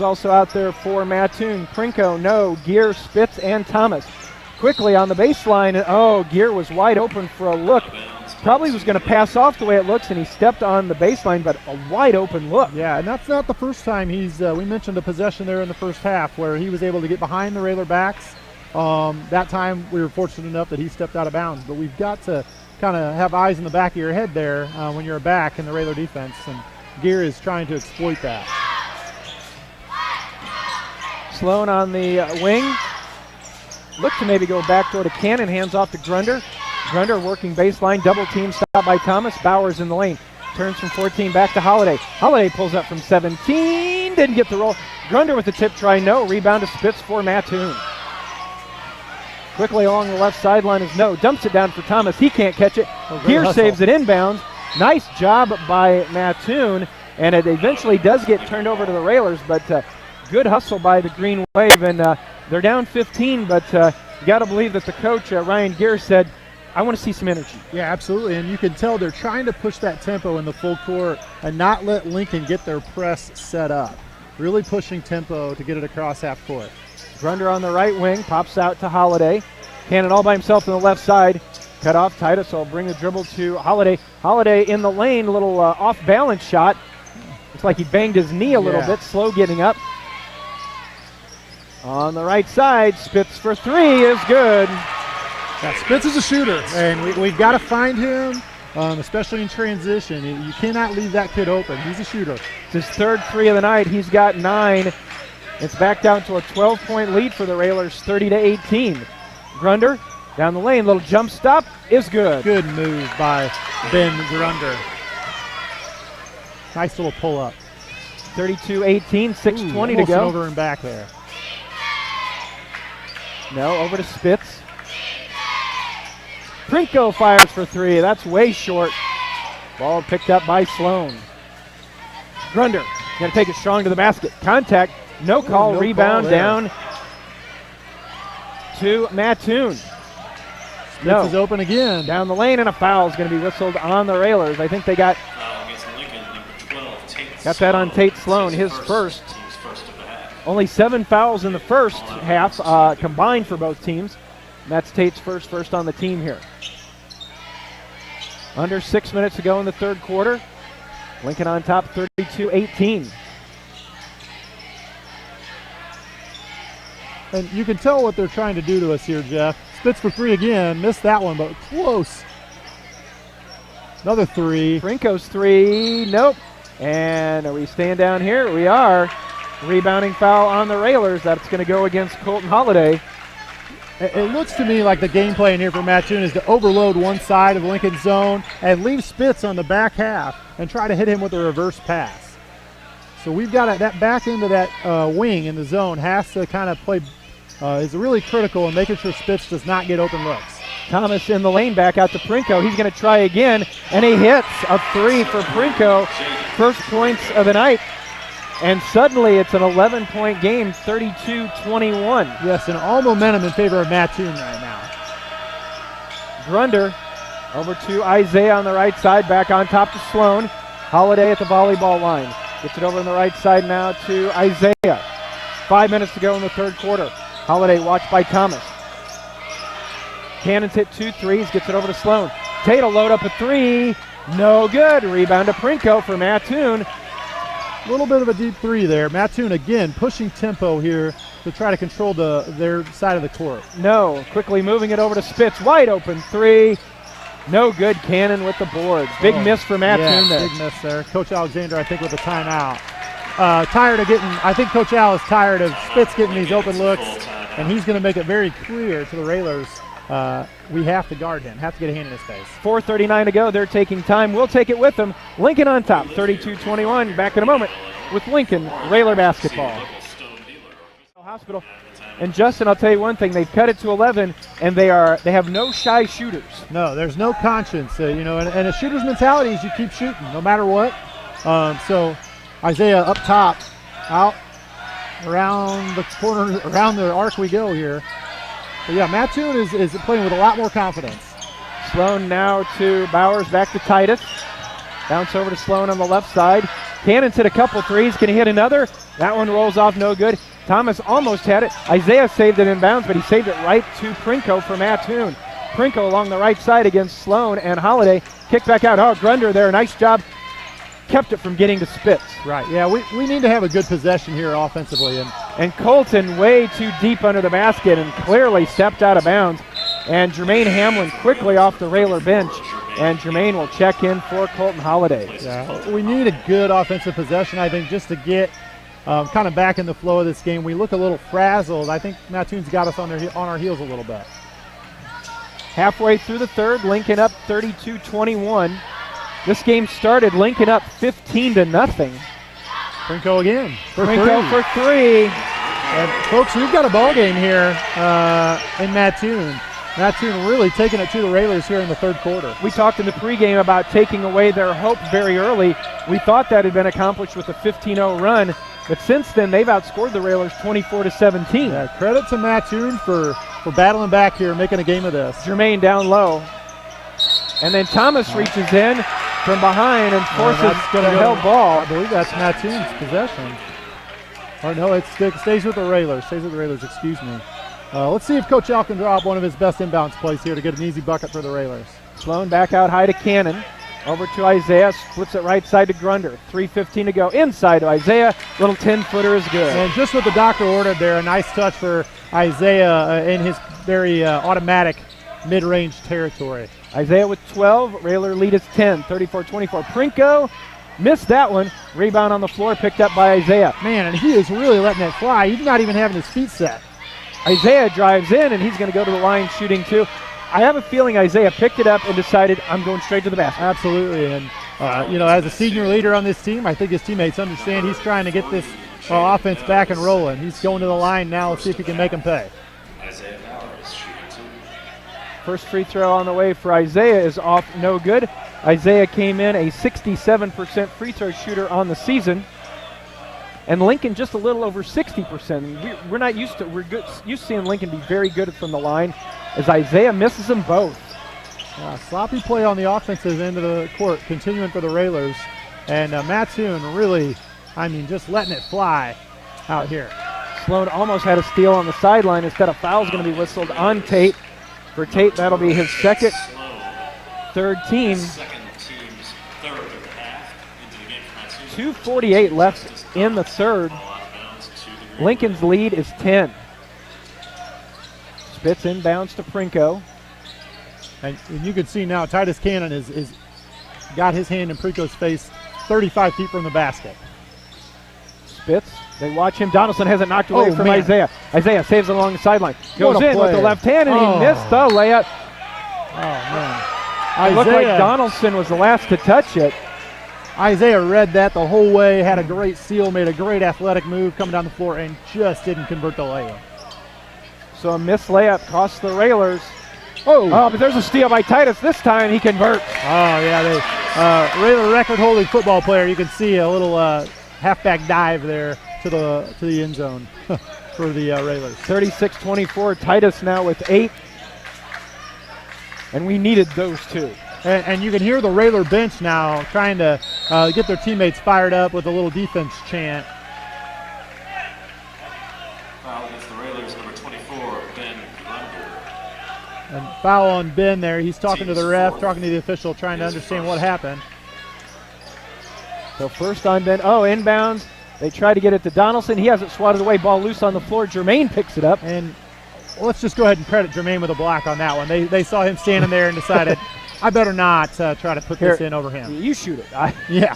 Also out there for Mattoon, Prinko, no, Gear, Spitz, and Thomas. Quickly on the baseline, oh, Gear was wide open for a look. Probably was going to pass off the way it looks, and he stepped on the baseline, but a wide open look. Yeah, and that's not the first time he's, we mentioned a possession there in the first half where he was able to get behind the Railer backs. That time we were fortunate enough that he stepped out of bounds, but we've got to kind of have eyes in the back of your head there when you're a back in the Railer defense, and Gear is trying to exploit that. Sloan on the wing. Look to maybe go backdoor to Cannon. Hands off to Grunder. Grunder working baseline. Double team stop by Thomas. Bowers in the lane. Turns from 14 back to Holiday. Holiday pulls up from 17. Didn't get the roll. Grunder with the tip try. No. Rebound to Spitz for Mattoon. Quickly along the left sideline is No. Dumps it down for Thomas. He can't catch it. Gear saves it inbounds. Nice job by Mattoon. And it eventually does get turned over to the Railers, but good hustle by the Green Wave, and they're down 15, but you got to believe that the coach, Ryan Gear, said, I want to see some energy. Yeah, absolutely, and you can tell they're trying to push that tempo in the full court and not let Lincoln get their press set up. Really pushing tempo to get it across half court. Grunder on the right wing, pops out to Holiday. Cannon all by himself on the left side. Cut off Titus, so I'll bring the dribble to Holiday. Holiday in the lane, little off-balance shot. Looks like he banged his knee a little bit, slow getting up. On the right side, Spitz for three is good. Yeah, Spitz is a shooter, and we've got to find him, especially in transition. You cannot leave that kid open. He's a shooter. It's his third three of the night. He's got 9. It's back down to a 12-point lead for the Railers, 30-18. Grunder down the lane, little jump stop is good. Good move by Ben Grunder. Nice little pull-up. 32-18, 6:20 to go. Over and back there. No, over to Spitz. Prinko fires for three. That's way short. Ball picked up by Sloan. Grunder going to take it strong to the basket. Contact. No call. No rebound call down to Mattoon. Spitz is open again. Down the lane, and a foul is going to be whistled on the Railers. I think they got that on Tate Sloan, his first. Only 7 fouls in the first half combined for both teams. And that's Tate's first on the team here. Under 6 minutes to go in the third quarter. Lincoln on top, 32-18. And you can tell what they're trying to do to us here, Jeff. Spitz for three again. Missed that one, but close. Another three. Prinko's three. Nope. And are we staying down here? We are. Rebounding foul on the Railers. That's going to go against Colton Holiday. It looks to me like the game plan here for Mattoon is to overload one side of Lincoln's zone and leave Spitz on the back half and try to hit him with a reverse pass. So we've got that back end of that wing in the zone has to kind of play, is really critical in making sure Spitz does not get open looks. Thomas in the lane, back out to Prinko. He's going to try again, and he hits a three for Prinko. First points of the night. And suddenly it's an 11-point game, 32-21. Yes, and all momentum in favor of Mattoon right now. Grunder over to Isaiah on the right side, back on top to Sloan. Holiday at the volleyball line. Gets it over on the right side now to Isaiah. 5 minutes to go in the third quarter. Holiday watched by Thomas. Cannon's hit 2 threes, gets it over to Sloan. Tate will load up a three. No good. Rebound to Prinko for Mattoon. A little bit of a deep three there. Mattoon again pushing tempo here to try to control their side of the court. No, quickly moving it over to Spitz. Wide open three. No good. Cannon with the board. Big miss for Mattoon there. Big miss there. Coach Alexander, I think, with a timeout. I think Coach Al is tired of Spitz getting these open looks, and he's going to make it very clear to the Railers we have to guard him, have to get a hand in his face. 4:39 to go. They're taking time. We'll take it with them. Lincoln on top, 32-21. Back in a moment with Lincoln Railer basketball. Hospital. And Justin, I'll tell you one thing. They've cut it to 11, and they have no shy shooters. No, there's no conscience. And a shooter's mentality is you keep shooting no matter what. So Isaiah up top, out around the corner, around the arc we go here. But yeah, Mattoon is playing with a lot more confidence. Sloan now to Bowers, back to Titus. Bounce over to Sloan on the left side. Cannon's hit a couple threes. Can he hit another? That one rolls off no good. Thomas almost had it. Isaiah saved it in bounds, but he saved it right to Prinko for Mattoon. Prinko along the right side against Sloan and Holiday. Kick back out. Oh, Grunder there. Nice job. Kept it from getting to Spitz. Right, yeah, we need to have a good possession here offensively. And Colton way too deep under the basket and clearly stepped out of bounds. And Jermaine Hamlin quickly off the Railer bench. And Jermaine will check in for Colton Holiday. Yeah, we need a good offensive possession, I think, just to get kind of back in the flow of this game. We look a little frazzled. I think Mattoon's got us on our heels a little bit. Halfway through the third, Lincoln up 32-21. This game started Lincoln up 15-0. Prinko again. Prinko for three. And folks, we've got a ball game here in Mattoon. Mattoon really taking it to the Railers here in the third quarter. We talked in the pregame about taking away their hope very early. We thought that had been accomplished with a 15-0 run, but since then they've outscored the Railers 24-17. Yeah, credit to Mattoon for battling back here, making a game of this. Jermaine down low. And then Thomas reaches in from behind and forces the held ball. I believe that's Mattoon's possession. Or no, it stays with the Railers. Excuse me. Let's see if Coach Al can drop one of his best inbounds plays here to get an easy bucket for the Railers. Sloan back out high to Cannon. Over to Isaiah, splits it right side to Grunder. 3:15 to go. Inside to Isaiah. Little 10-footer is good. And just what the doctor ordered there, a nice touch for Isaiah in his very automatic mid-range territory. Isaiah with 12. Railer lead is 10. 34-24. Prinko missed that one. Rebound on the floor picked up by Isaiah. Man, and he is really letting it fly. He's not even having his feet set. Isaiah drives in, and he's going to go to the line shooting too. I have a feeling Isaiah picked it up and decided, I'm going straight to the basket. Absolutely, and as a senior leader on this team, I think his teammates understand he's trying to get this offense back and rolling. He's going to the line now. Let's see if he can make them pay. First free throw on the way for Isaiah is off, no good. Isaiah came in a 67% free throw shooter on the season. And Lincoln just a little over 60%. We're not used to used to seeing Lincoln be very good from the line, as Isaiah misses them both. Sloppy play on the offensive end of the court, continuing for the Railers. And Mattoon really, just letting it fly out here. Sloan almost had a steal on the sideline. Instead, a foul's going to be whistled on Tate. For Tate, that'll be his third team. 2:48 left in the third. Lincoln's lead is 10. Spitz inbounds to Prinko. And you can see now Titus Cannon is got his hand in Prinko's face 35 feet from the basket. Spitz, they watch him. Donaldson has it knocked away from man. Isaiah. Isaiah saves it along the sideline. Goes in with the left hand, and he missed the layup. Oh, man. It looked like Donaldson was the last to touch it. Isaiah read that the whole way, had a great steal, made a great athletic move coming down the floor, and just didn't convert the layup. So a missed layup costs the Railers. Oh, but there's a steal by Titus. This time he converts. Oh, yeah. Railer record-holding football player. You can see a little halfback dive there to the end zone for the Railers. 36-24. Titus now with 8. And we needed those two. And you can hear the Railer bench now trying to get their teammates fired up with a little defense chant. Foul against the Railers, number 24, Ben Grunder. And foul on Ben there. He's talking to the ref, talking to the official, trying to understand what happened. So first on Ben. Oh, inbounds. They try to get it to Donaldson. He has it swatted away. Ball loose on the floor. Jermaine picks it up. And let's just go ahead and credit Jermaine with a block on that one. They saw him standing there and decided, I better not try to put this in over him. You shoot it. Yeah.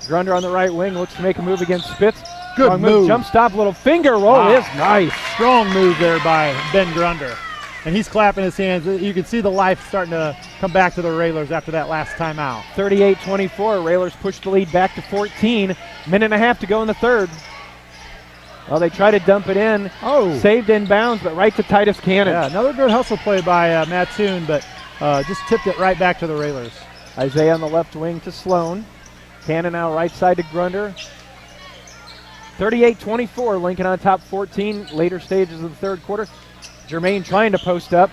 Grunder on the right wing looks to make a move against Spitz. Good move. Jump stop, little finger roll is nice. Strong move there by Ben Grunder. And he's clapping his hands. You can see the life starting to come back to the Railers after that last timeout. 38-24. Railers push the lead back to 14. Minute and a half to go in the third. Well, they try to dump it in. Saved in bounds, but right to Titus Cannon. Yeah, another good hustle play by Mattoon, but just tipped it right back to the Railers. Isaiah on the left wing to Sloan. Cannon now right side to Grunder. 38-24, Lincoln on top 14, later stages of the third quarter. Jermaine trying to post up.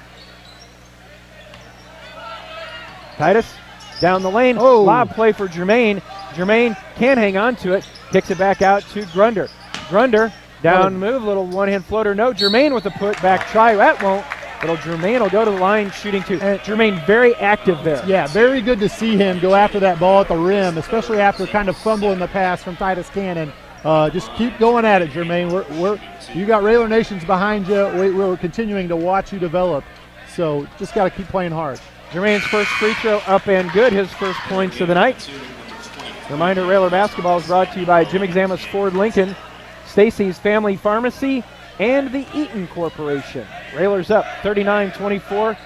Titus down the lane. Lob play for Jermaine. Jermaine can hang on to it. Kicks it back out to Grunder. Grunder, down move, little one-hand floater. No, Jermaine with the put-back try. That won't. Little Jermaine will go to the line shooting two. And Jermaine very active there. Yeah, very good to see him go after that ball at the rim, especially after kind of fumbling the pass from Titus Cannon. Just keep going at it, Jermaine. You got Railer Nations behind you. We're continuing to watch you develop. So just got to keep playing hard. Jermaine's first free throw up and good. His first points of the night. Reminder, Railer basketball is brought to you by Jim Examus Ford Lincoln, Stacy's Family Pharmacy, and the Eaton Corporation. Railers up 39-24.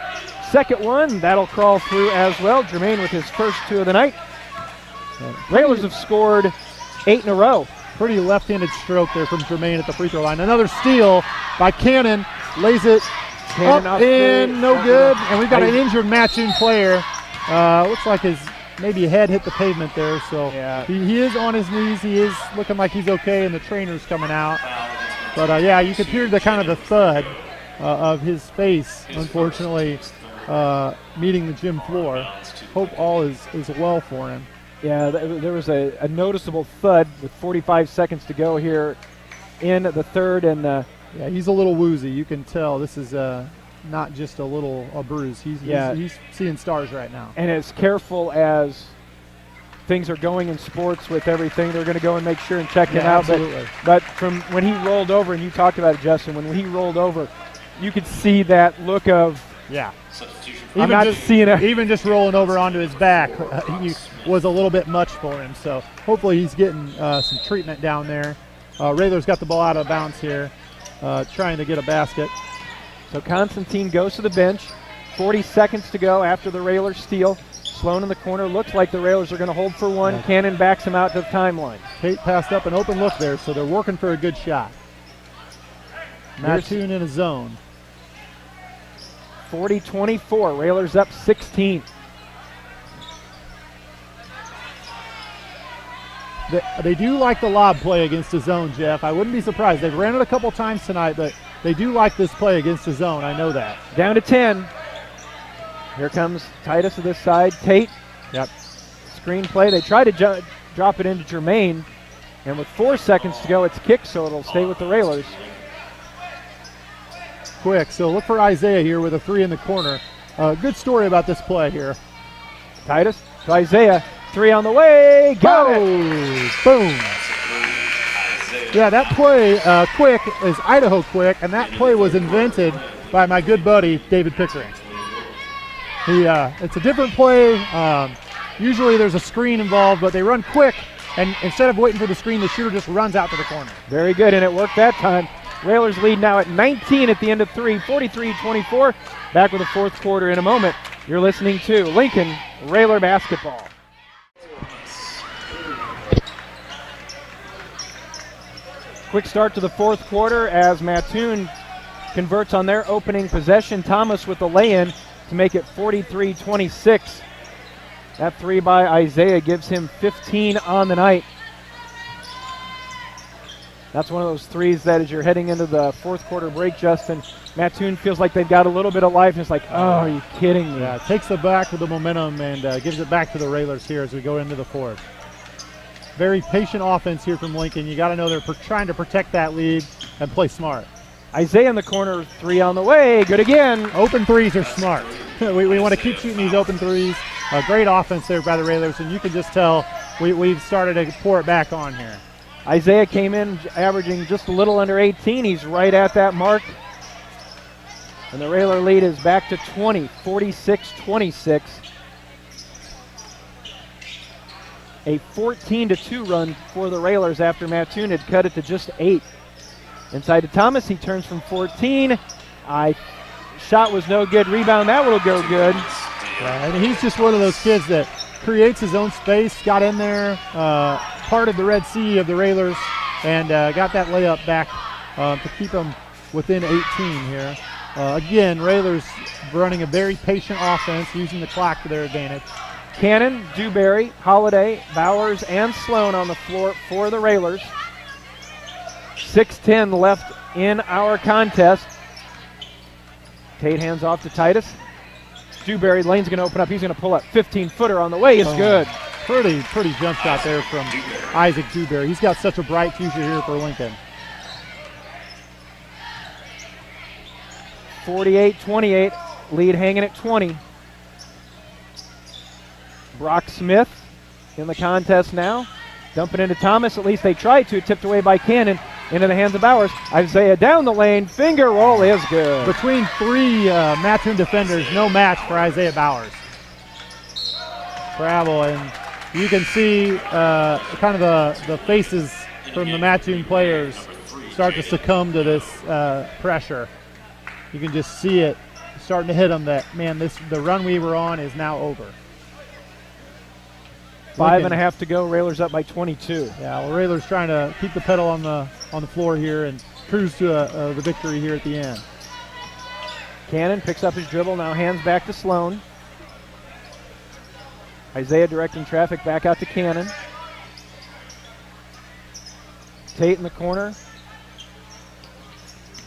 Second one, that'll crawl through as well. Jermaine with his first 2 of the night. Railers have scored 8 in a row. Pretty left-handed stroke there from Jermaine at the free throw line. Another steal by Cannon. Lays it up in, no good. And we've got an injured Mattoon player. Looks like his maybe head hit the pavement there. So yeah. He is on his knees. He is looking like he's okay, and the trainer's coming out. But yeah, you could hear the kind of the thud of his face, unfortunately, meeting the gym floor. Hope all is well for him. Yeah, there was a noticeable thud with 45 seconds to go here in the third. And yeah, he's a little woozy. You can tell this is not just a bruise. He's seeing stars right now. And as careful as things are going in sports with everything, they're going to go and make sure and check him out. Absolutely. But from when he rolled over, and you talked about it, Justin, when he rolled over, you could see that look of, yeah. Even just rolling over onto his back he was a little bit much for him. So hopefully he's getting some treatment down there. Raylor's got the ball out of bounds here, trying to get a basket. So Constantine goes to the bench. 40 seconds to go after the Railers steal. Sloan in the corner. Looks like the Railers are going to hold for one. Yeah. Cannon backs him out to the timeline. Tate passed up an open look there, so they're working for a good shot. Mattoon in a zone. 40-24. Railers up 16. They do like the lob play against the zone, Jeff. I wouldn't be surprised. They've ran it a couple times tonight, but they do like this play against the zone. I know that. Down to 10. Here comes Titus to this side. Tate. Yep. Screen play. They try to drop it into Jermaine. And with 4 seconds to go, it's kicked, so it'll stay with the Railers. Quick, so look for Isaiah here with a 3 in the corner. Good story about this play here. Titus to Isaiah. 3 on the way. Got it. Boom. Yeah, that play, Quick, is Idaho Quick, and that play was invented by my good buddy, David Pickering. It's a different play. Usually there's a screen involved, but they run quick, and instead of waiting for the screen, the shooter just runs out to the corner. Very good, and it worked that time. Railers lead now at 19 at the end of 3, 43-24. Back with the fourth quarter in a moment. You're listening to Lincoln Railer Basketball. Quick start to the fourth quarter as Mattoon converts on their opening possession. Thomas with the lay-in to make it 43-26. That 3 by Isaiah gives him 15 on the night. That's one of those threes that as you're heading into the fourth quarter break, Justin, Mattoon feels like they've got a little bit of life, and it's like, oh, are you kidding me? Yeah, it takes it back with the momentum and gives it back to the Railers here as we go into the fourth. Very patient offense here from Lincoln. You got to know they're trying to protect that lead and play smart. Isaiah in the corner, 3 on the way, good again. Open threes are smart. we want to keep shooting these open threes. Great offense there by the Railers, and you can just tell we've started to pour it back on here. Isaiah came in averaging just a little under 18. He's right at that mark. And the Railer lead is back to 20, 46-26. A 14-2 run for the Railers after Mattoon had cut it to just 8. Inside to Thomas, he turns from 14. Shot was no good. Rebound, that will go good. Yeah, and he's just one of those kids that creates his own space, got in there, part of the Red Sea of the Railers, and got that layup back to keep them within 18 here. Again, Railers running a very patient offense, using the clock to their advantage. Cannon, Dewberry, Holiday, Bowers, and Sloan on the floor for the Railers. 6:10 left in our contest. Tate hands off to Titus. Dewberry, lane's going to open up. He's going to pull up. 15-footer on the way is good. Pretty jump shot there from Isaac Dewberry. He's got such a bright future here for Lincoln. 48-28, lead hanging at 20. Brock Smith in the contest now. Dumping into Thomas, at least they tried to. Tipped away by Cannon, into the hands of Bowers. Isaiah down the lane, finger roll is good. Between three Mattoon defenders, no match for Isaiah Bowers. Travel, and you can see kind of the faces from the Mattoon players start to succumb to this pressure. You can just see it starting to hit them that, man, the run we were on is now over. 5.5 to go. Railers up by 22. Yeah, well, Railers trying to keep the pedal on the floor here and cruise to the victory here at the end. Cannon picks up his dribble, now hands back to Sloan. Isaiah directing traffic back out to Cannon. Tate in the corner.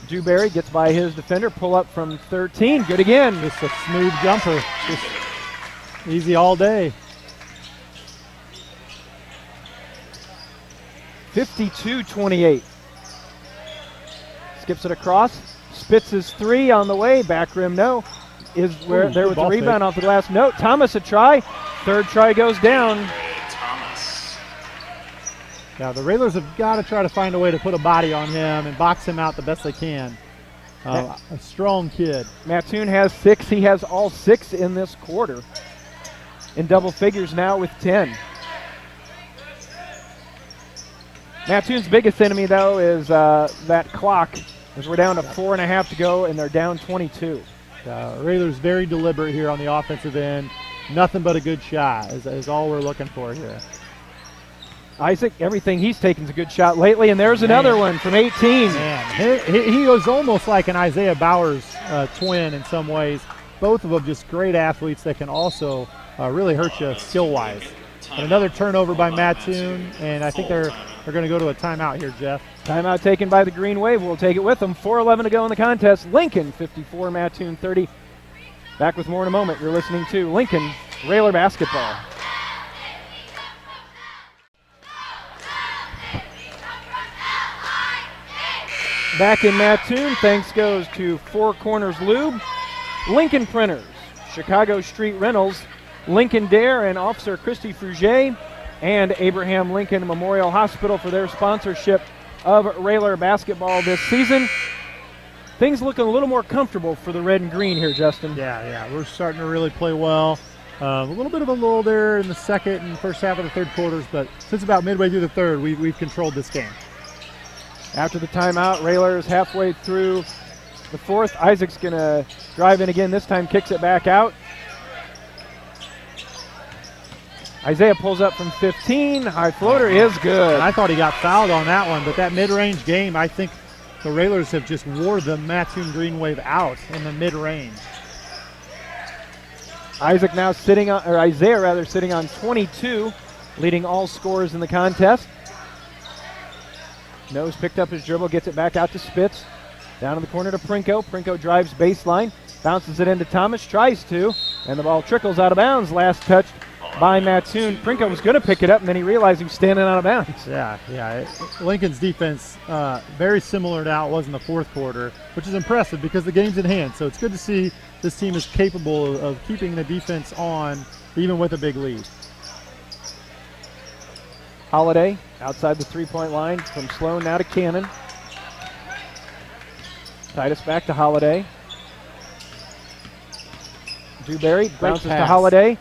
Dewberry gets by his defender, pull up from 13, good again. Just a smooth jumper, just easy all day. 52-28. Skips it across, spits his three on the way, back rim no. Is where there was a rebound off the glass. No, Thomas a try. Third try goes down. Thomas. Now the Railers have got to try to find a way to put a body on him and box him out the best they can. A strong kid. Mattoon has 6. He has all 6 in this quarter. In double figures now with 10. Mattoon's biggest enemy, though, is that clock, as we're down to 4.5 to go, and they're down 22. Railers very deliberate here on the offensive end. Nothing but a good shot is all we're looking for here. Isaac, everything he's taken is a good shot lately, and there's another one from 18. Man, he was almost like an Isaiah Bowers twin in some ways. Both of them just great athletes that can also really hurt you skill-wise. And another turnover by Mattoon, and I think they're going to go to a timeout here, Jeff. Timeout taken by the Green Wave. We'll take it with them. 4:11 to go in the contest. Lincoln 54, Mattoon 30. Back with more in a moment. You're listening to Lincoln Railer Basketball. Back in Mattoon, thanks goes to Four Corners Lube, Lincoln Printers, Chicago Street Rentals, Lincoln Dare and Officer Christy Frugier, and Abraham Lincoln Memorial Hospital for their sponsorship of Railer basketball this season. Things looking a little more comfortable for the red and green here, Justin. Yeah, we're starting to really play well. A little bit of a lull there in the second and first half of the third quarters, but since about midway through the third, we've controlled this game. After the timeout, Railers halfway through the fourth. Isaac's going to drive in again. This time kicks it back out. Isaiah pulls up from 15. High floater is good. And I thought he got fouled on that one, but that mid-range game, I think the Railers have just wore the Mattoon Green Wave out in the mid-range. Isaiah sitting on 22, leading all scorers in the contest. Nose picked up his dribble, gets it back out to Spitz. Down in the corner to Prinko. Prinko drives baseline, bounces it into Thomas, tries to, and the ball trickles out of bounds. Last touched by Mattoon. Prinko was going to pick it up, and then he realized he was standing out of bounds. Yeah. Lincoln's defense very similar to how it was in the fourth quarter, which is impressive because the game's in hand. So it's good to see this team is capable of keeping the defense on, even with a big lead. Holiday outside the three-point line from Sloan now to Cannon. Titus back to Holiday. Dewberry bounces to Holiday.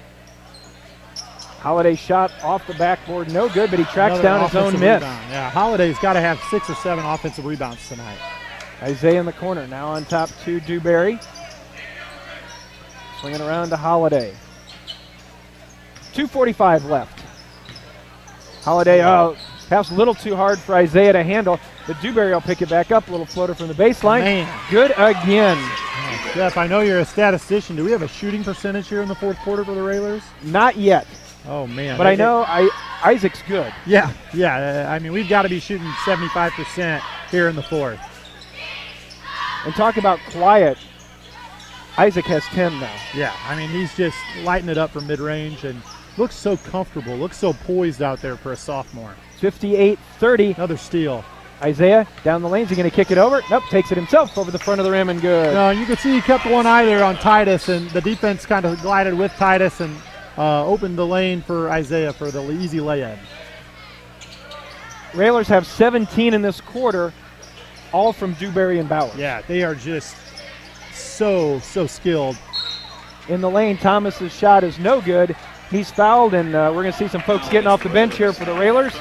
Holiday shot off the backboard, no good, but he tracks down his own miss. Yeah, Holiday's got to have 6 or 7 offensive rebounds tonight. Isaiah in the corner, now on top to Dewberry. Swinging around to Holiday. 2:45 left. Holiday pass a little too hard for Isaiah to handle, but Dewberry will pick it back up. A little floater from the baseline. Man. Good again. Jeff, I know you're a statistician. Do we have a shooting percentage here in the fourth quarter for the Railers? Not yet. Oh, man. But I know Isaac's good. Yeah. I mean, we've got to be shooting 75% here in the fourth. And talk about quiet. Isaac has 10 now. Yeah, I mean, he's just lighting it up from mid-range, and looks so comfortable, looks so poised out there for a sophomore. 58-30. Another steal. Isaiah down the lane. Is he going to kick it over? Nope, takes it himself over the front of the rim and good. No, you can see he kept one eye there on Titus, and the defense kind of glided with Titus and opened the lane for Isaiah for the easy lay-in. Railers have 17 in this quarter, all from Dewberry and Bauer. Yeah, they are just so skilled. In the lane, Thomas's shot is no good. He's fouled, and we're going to see some folks getting off the bench here for the Railers.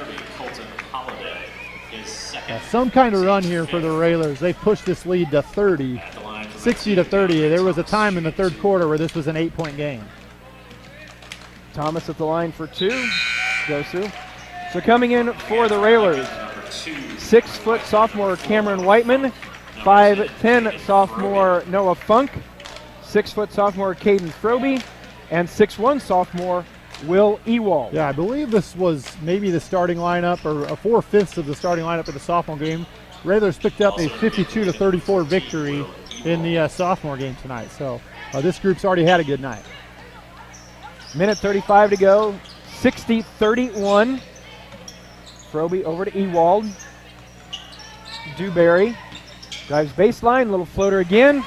Some kind of run here for the Railers. They pushed this lead to 30, 60-30. There was a time in the third quarter where this was an 8-point game. Thomas at the line for two. Goes through. So coming in for the Railers, 6-foot sophomore Cameron Whiteman, 5'10" sophomore Noah Funk, 6-foot sophomore Caden Froby, and 6'1" sophomore Will Ewald. Yeah, I believe this was maybe the starting lineup or 4/5 of the starting lineup of the sophomore game. Railers picked up a 52-34 victory in the sophomore game tonight. So this group's already had a good night. Minute 35 to go, 60-31. Froby over to Ewald. Dewberry drives baseline, little floater again.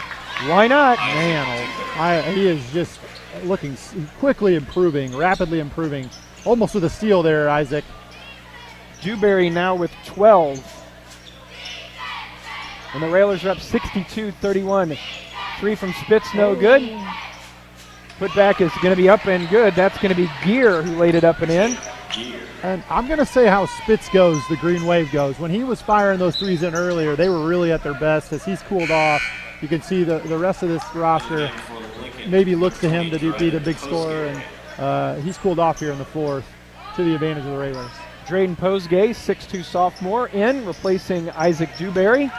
Why not? Man, he is just looking quickly improving, rapidly improving. Almost with a steal there, Isaac. Dewberry now with 12. And the Railers are up 62-31. Three from Spitz, no good. Put back is going to be up and good. That's going to be Gear who laid it up and in. And I'm going to say how Spitz goes, the Green Wave goes. When he was firing those threes in earlier, they were really at their best. As he's cooled off, you can see the rest of this roster maybe looks to him to be the big scorer, and he's cooled off here in the fourth to the advantage of the Railers. Drayden Posgay, 6'2" sophomore, in, replacing Isaac Dewberry.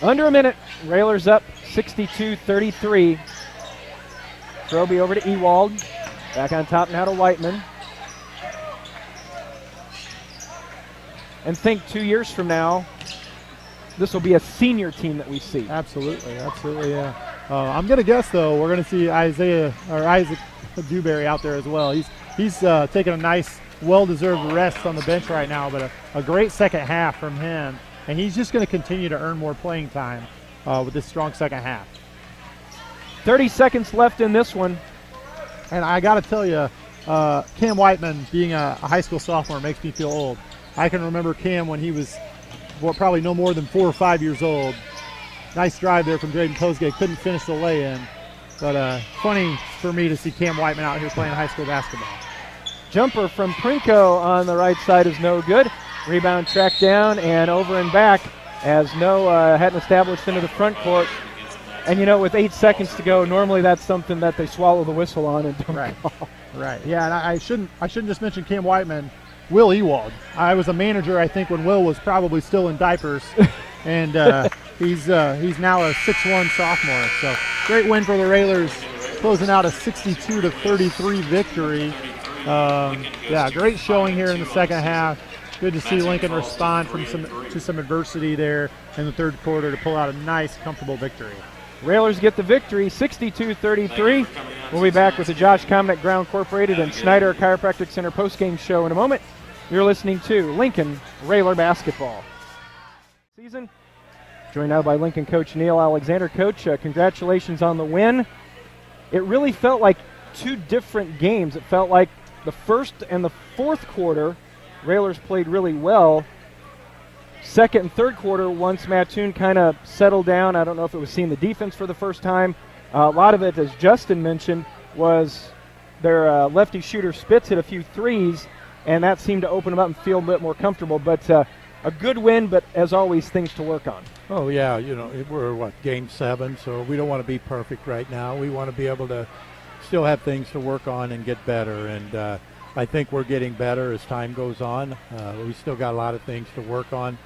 Under a minute, Railers up 62-33. Froby over to Ewald. Back on top now to Whiteman. And think 2 years from now, this will be a senior team that we see. Absolutely, yeah. I'm going to guess, though, we're going to see Isaac Dewberry out there as well. He's taking a nice, well-deserved rest on the bench right now, but a great second half from him. And he's just going to continue to earn more playing time with this strong second half. 30 seconds left in this one. And I got to tell you, Cam Whiteman being a high school sophomore makes me feel old. I can remember Cam when he was probably no more than 4 or 5 years old. Nice drive there from Drayden Posgay. Couldn't finish the lay-in. But funny for me to see Cam Whiteman out here playing high school basketball. Jumper from Prinko on the right side is no good. Rebound tracked down and over and back as hadn't established into the front court. And, with 8 seconds to go, normally that's something that they swallow the whistle on and don't call. Right. Yeah, and I shouldn't just mention Cam Whiteman. Will Ewald. I was a manager, I think, when Will was probably still in diapers, and he's now a 6'1" sophomore. So great win for the Railers, closing out a 62-33 victory. Great showing here in the second half. Good to see Lincoln respond to some adversity there in the third quarter to pull out a nice, comfortable victory. Railers get the victory, 62-33. We'll be back with the Josh Comnick Ground Incorporated and Schneider Chiropractic Center postgame show in a moment. You're listening to Lincoln Railer Basketball. Season, joined now by Lincoln coach Neil Alexander. Coach, congratulations on the win. It really felt like two different games. It felt like the first and the fourth quarter, Railers played really well. Second and third quarter, once Mattoon kind of settled down, I don't know if it was seeing the defense for the first time. A lot of it, as Justin mentioned, was their lefty shooter Spitz hit a few threes, and that seemed to open them up and feel a bit more comfortable. But a good win, but as always, things to work on. Oh, yeah, we're, game 7, so we don't want to be perfect right now. We want to be able to still have things to work on and get better, and I think we're getting better as time goes on. We still got a lot of things to work on.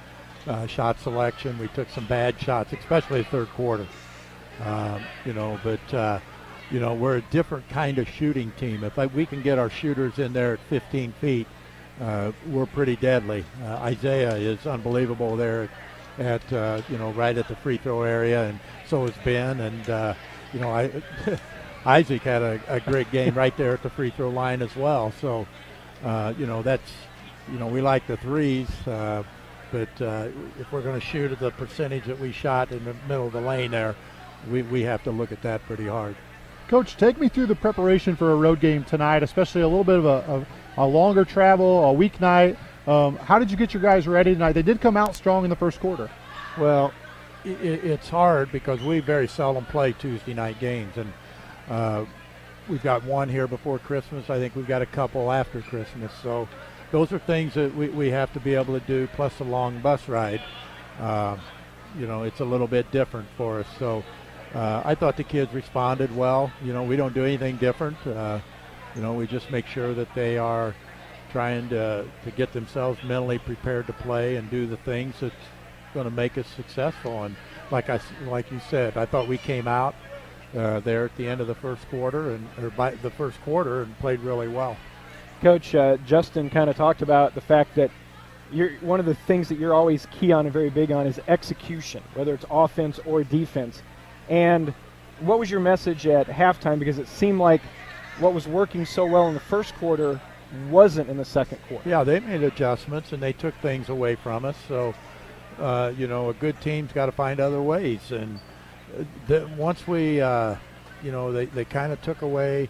Shot selection, we took some bad shots, especially the third quarter. We're a different kind of shooting team. If we can get our shooters in there at 15 feet, we're pretty deadly. Isaiah is unbelievable there at right at the free throw area, and so is Ben. And Isaac had a great game right there at the free throw line as well. So, that's, we like the threes, but if we're going to shoot at the percentage that we shot in the middle of the lane there, we have to look at that pretty hard. Coach, take me through the preparation for a road game tonight, especially a little bit of a longer travel, a weeknight. How did you get your guys ready tonight? They did come out strong in the first quarter. Well, it's hard because we very seldom play Tuesday night games, and we've got one here before Christmas. I think we've got a couple after Christmas. So those are things that we have to be able to do, plus a long bus ride. It's a little bit different for us. So I thought the kids responded well. We don't do anything different. We just make sure that they are trying to get themselves mentally prepared to play and do the things that's going to make us successful. And like you said, I thought we came out there at the end of the first quarter by the first quarter and played really well. Coach, Justin kind of talked about the fact that one of the things that you're always key on and very big on is execution, whether it's offense or defense. And what was your message at halftime? Because it seemed like what was working so well in the first quarter wasn't in the second quarter. Yeah, they made adjustments and they took things away from us. So, a good team's got to find other ways. And once we, they kind of took away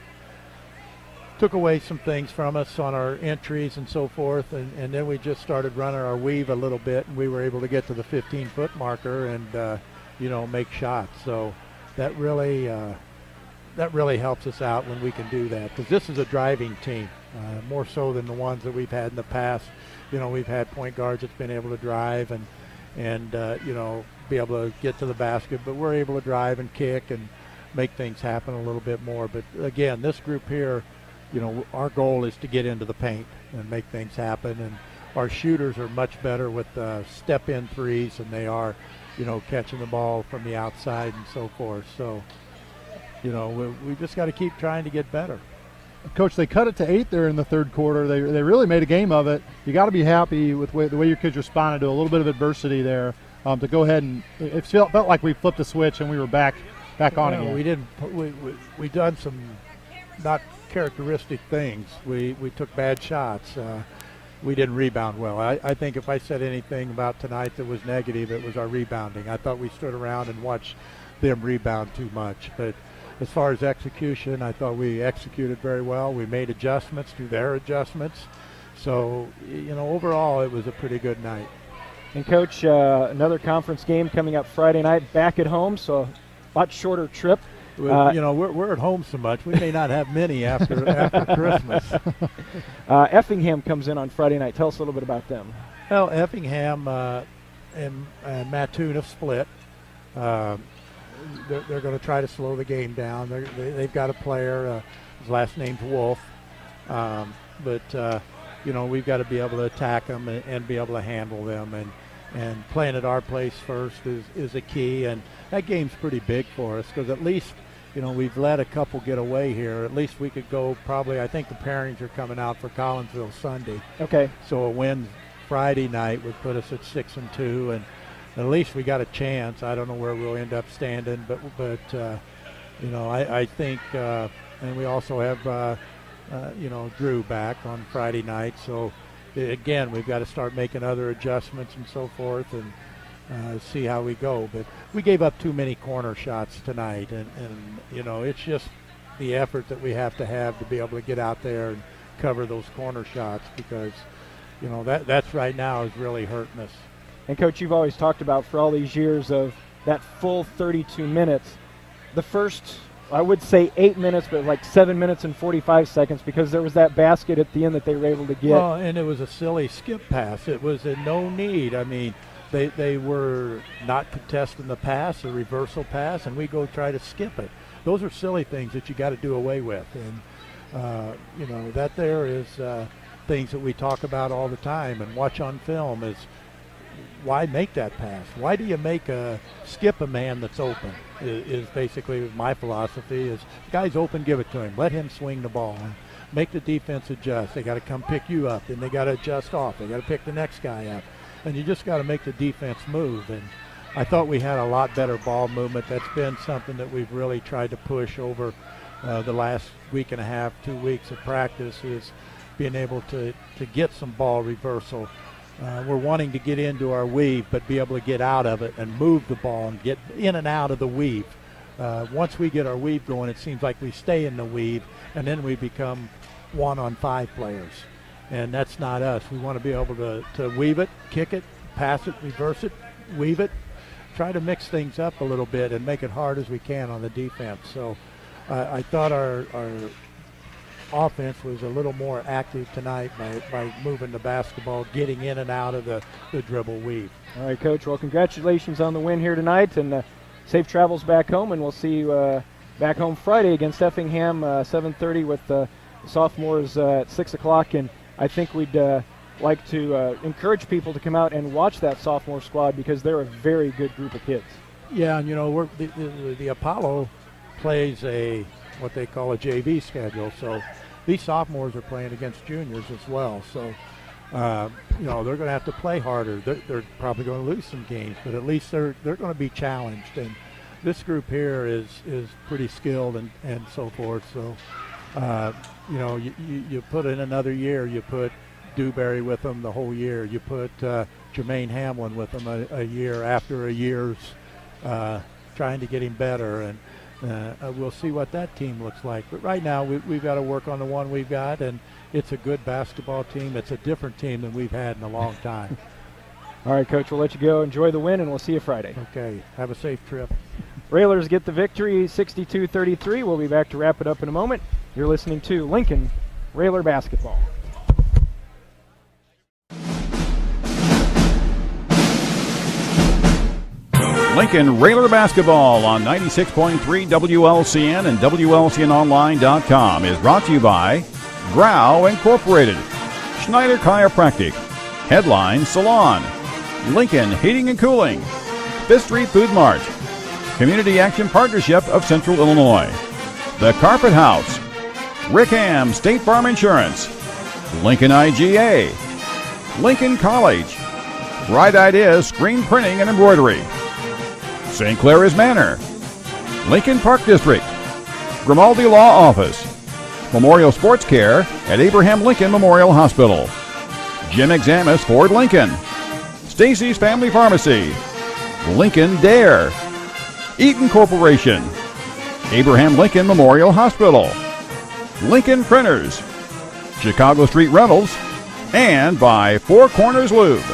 some things from us on our entries and so forth, and then we just started running our weave a little bit, and we were able to get to the 15-foot marker and make shots. So that really helps us out when we can do that, because this is a driving team, more so than the ones that we've had in the past. We've had point guards that's been able to drive and be able to get to the basket, but we're able to drive and kick and make things happen a little bit more. But again, this group here, our goal is to get into the paint and make things happen, and our shooters are much better with step-in threes than they are, catching the ball from the outside and so forth. So, we just got to keep trying to get better. Coach, they cut it to 8 there in the third quarter. They really made a game of it. You got to be happy with the way your kids responded to a little bit of adversity there, to go ahead and it felt like we flipped a switch and we were back on again. We didn't. We done some not characteristic things. We took bad shots. We didn't rebound well. I think if I said anything about tonight that was negative, it was our rebounding. I thought we stood around and watched them rebound too much. But as far as execution, I thought we executed very well. We made adjustments to their adjustments. So, overall, it was a pretty good night. And, Coach, another conference game coming up Friday night, back at home, so a lot shorter trip. We're at home so much, we may not have many after Christmas. Effingham comes in on Friday night. Tell us a little bit about them. Well, Effingham and Mattoon have split. They're going to try to slow the game down. They've got a player, his last name's Wolf, but we've got to be able to attack them and be able to handle them, and playing at our place first is a key, and that game's pretty big for us because at least we've let a couple get away here. At least we could go probably. I think the pairings are coming out for Collinsville Sunday. Okay. So a win Friday night would put us at 6-2, and at least we got a chance. I don't know where we'll end up standing, but I think, and we also have Drew back on Friday night. So again, we've got to start making other adjustments and so forth, and see how we go. But we gave up too many corner shots tonight, and it's just the effort that we have to be able to get out there and cover those corner shots, because that's right now is really hurting us. And, Coach, you've always talked about for all these years of that full 32 minutes, the first, I would say 8 minutes, but like 7 minutes and 45 seconds, because there was that basket at the end that they were able to get. Well, and it was a silly skip pass. It was a no need. I mean, they were not contesting the pass, a reversal pass, and we go try to skip it. Those are silly things that you got to do away with. And, that there is things that we talk about all the time and watch on film is, why make that pass? Why do you skip a man that's open? Is basically my philosophy. Is the guy's open, give it to him. Let him swing the ball. And make the defense adjust. They got to come pick you up, and they got to adjust off. They got to pick the next guy up, and you just got to make the defense move. And I thought we had a lot better ball movement. That's been something that we've really tried to push over the last week and a half, 2 weeks of practice is being able to get some ball reversal. We're wanting to get into our weave, but be able to get out of it and move the ball and get in and out of the weave. Once we get our weave going, it seems like we stay in the weave, and then we become 1-on-5 players. And that's not us. We want to be able to weave it, kick it, pass it, reverse it, weave it, try to mix things up a little bit and make it hard as we can on the defense. So I thought our offense was a little more active tonight by moving the basketball, getting in and out of the dribble weave. All right, Coach. Well, congratulations on the win here tonight, and safe travels back home, and we'll see you back home Friday against Effingham, 7:30 with sophomores at 6 o'clock. And I think we'd like to encourage people to come out and watch that sophomore squad because they're a very good group of kids. Yeah, and the Apollo plays what they call a JV schedule, so these sophomores are playing against juniors as well. So they're going to have to play harder. They're probably going to lose some games, but at least they're going to be challenged. And this group here is pretty skilled and so forth. So you put in another year. You put Dewberry with them the whole year. You put Jermaine Hamlin with them a year after a year's trying to get him better, and we'll see what that team looks like. But right now we've got to work on the one we've got, and it's a good basketball team. It's a different team than we've had in a long time. All right, Coach, we'll let you go. Enjoy the win, and we'll see you Friday. Okay, have a safe trip. Railers get the victory, 62-33. We'll be back to wrap it up in a moment. You're listening to Lincoln Railer Basketball. Lincoln Railer Basketball on 96.3 WLCN and WLCNonline.com is brought to you by Grau Incorporated, Schneider Chiropractic, Headline Salon, Lincoln Heating and Cooling, Fifth Street Food Mart, Community Action Partnership of Central Illinois, The Carpet House, Rickham State Farm Insurance, Lincoln IGA, Lincoln College, Bright Ideas Screen Printing and Embroidery, St. Clair's Manor, Lincoln Park District, Grimaldi Law Office, Memorial Sports Care at Abraham Lincoln Memorial Hospital, Jim Examus Ford Lincoln, Stacy's Family Pharmacy, Lincoln Dare, Eaton Corporation, Abraham Lincoln Memorial Hospital, Lincoln Printers, Chicago Street Rentals, and by Four Corners Lube.